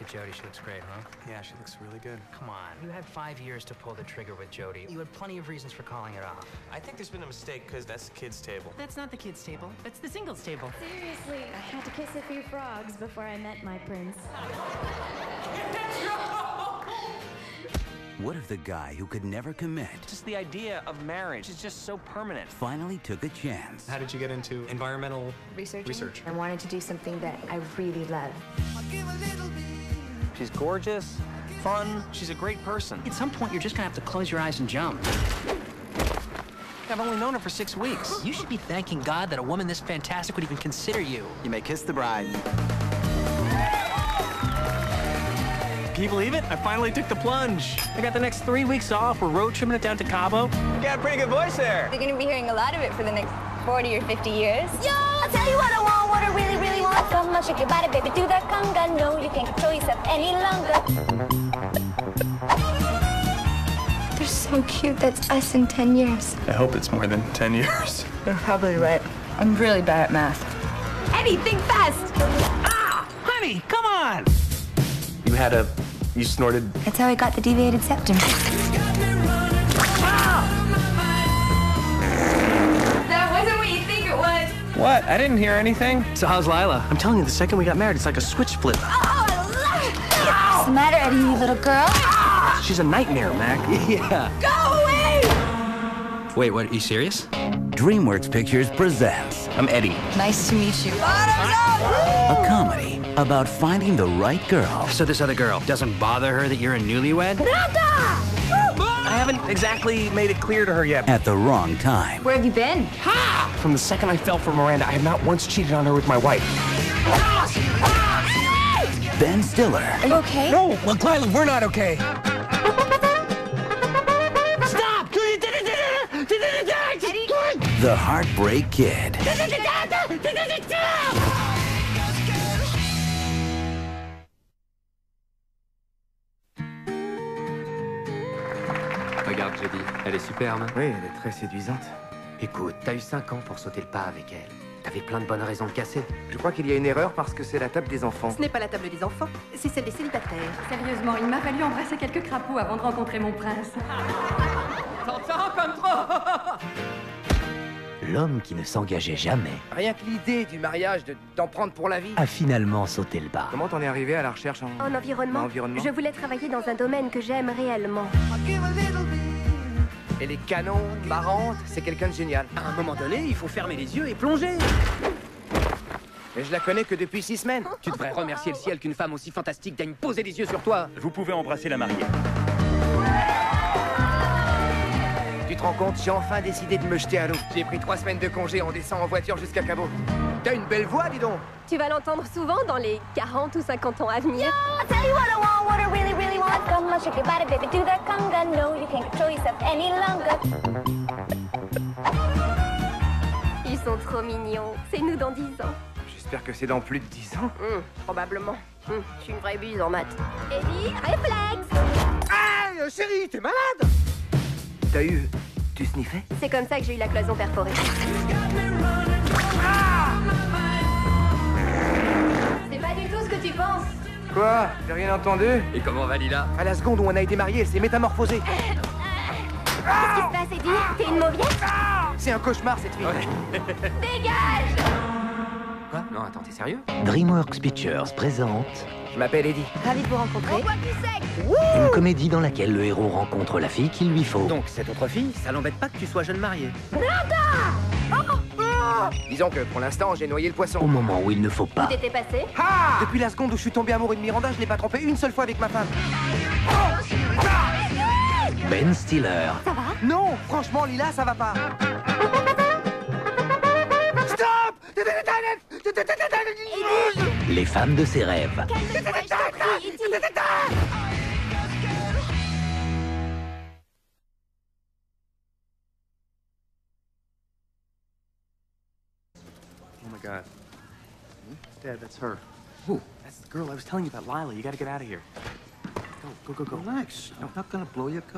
with Jodie. She looks great, huh? Yeah, she looks really good. Come on. You had 5 years to pull the trigger with Jodie. You had plenty of reasons for calling it off. I think there's been a mistake because that's the kids' table. That's not the kids' table. That's the singles table. Seriously, I had to kiss a few frogs before I met my prince. What if the guy who could never commit Just the idea of marriage is just so permanent. finally took a chance? How did you get into environmental research? I wanted to do something that I really love. She's gorgeous, fun, she's a great person. At some point, you're just gonna have to close your eyes and jump. I've only known her for 6 weeks. You should be thanking God that a woman this fantastic would even consider you. You may kiss the bride. Can you believe it? I finally took the plunge. I got the next 3 weeks off. We're road tripping it down to Cabo. You got a pretty good voice there. They're gonna be hearing a lot of it for the next 40 or 50 years. Yo, I'll tell you what I want, what I really, really want. Come on, shake your body, baby, do that conga. No, you can't control yourself any longer. They're so cute. That's us in 10 years. I hope it's more than 10 years. You're probably right. I'm really bad at math. Eddie, think fast! Ah! Honey, come on! You snorted. That's how I got the deviated septum. That wasn't what you think it was. What? I didn't hear anything. So how's Lila? I'm telling you, the second we got married, it's like a switch flip. Oh, I love it! What's the matter, Eddie, you little girl? She's a nightmare, Mac. Yeah. Go away! Wait, what? Are you serious? DreamWorks Pictures presents I'm Eddie. Nice to meet you. a comedy about finding the right girl So this other girl doesn't bother her that you're a newlywed? I haven't exactly made it clear to her yet. at the wrong time. Where have you been? From the second I fell for Miranda, I have not once cheated on her with my wife. Ben Stiller Are you okay? No, well, Lila, we're not okay. Stop! The Heartbreak Kid. Regarde, Jodie, elle est superbe. Oui, elle est très séduisante. Écoute, t'as eu 5 ans pour sauter le pas avec elle. T'avais plein de bonnes raisons de casser. Je crois qu'il y a une erreur parce que c'est la table des enfants. Ce n'est pas la table des enfants, c'est celle des célibataires. Sérieusement, il m'a fallu embrasser quelques crapauds avant de rencontrer mon prince. T'entends comme trop. L'homme qui ne s'engageait jamais Rien que l'idée du mariage, d'en prendre pour la vie. a finalement sauté le pas. Comment t'en es arrivé à la recherche en environnement. environnement Je voulais travailler dans un domaine que j'aime réellement. Elle est canon, marrante, c'est quelqu'un de génial. À un moment donné, il faut fermer les yeux et plonger. Mais je la connais que depuis 6 semaines. Tu devrais remercier le ciel qu'une femme aussi fantastique daigne poser les yeux sur toi. Vous pouvez embrasser la mariée. Tu te rends compte, j'ai enfin décidé de me jeter à l'eau. J'ai pris 3 semaines de congé, on descend en voiture jusqu'à Cabo. T'as une belle voix, dis donc. Tu vas l'entendre souvent dans les 40 ou 50 ans à venir. Yo, I'll tell you what I want, what I really, really want. Come on, shake your body, baby, do that conga. No, you can't control yourself any longer. Ils sont trop mignons. C'est nous dans 10 ans. J'espère que c'est dans plus de 10 ans. Probablement. Je suis une vraie buse en maths. Eddie, réflexe! Hey, chérie, t'es malade? T'as eu... Tu sniffais? C'est comme ça que j'ai eu la cloison perforée. C'est pas du tout ce que tu penses. Quoi? J'ai rien entendu? Et comment va Lila? À la seconde où on a été mariés, elle s'est métamorphosée. Qu'est-ce qui se passe, Eddie? T'es une mauviette? C'est un cauchemar, cette fille. Dégage! Quoi? Non, attends, t'es sérieux? DreamWorks Pictures présente Je m'appelle Eddie. Ravi de vous rencontrer. une comédie dans laquelle le héros rencontre la fille qu'il lui faut. Donc, cette autre fille, ça l'embête pas que tu sois jeune marié. Disons que pour l'instant, j'ai noyé le poisson. Au moment où il ne faut pas. T'étais passé? Depuis la seconde où je suis tombé amoureux de Miranda, je l'ai pas trompé une seule fois avec ma femme. Ben Stiller Non, franchement, Lila, ça va pas. Stop! les femmes de ses rêves. Calme-toi, je t'en prie, Eddie. Oh my God. Dad, that's her. Who? That's the girl I was telling you about, Lila. You gotta get out of here. Go. Relax. I'm not gonna blow your cover.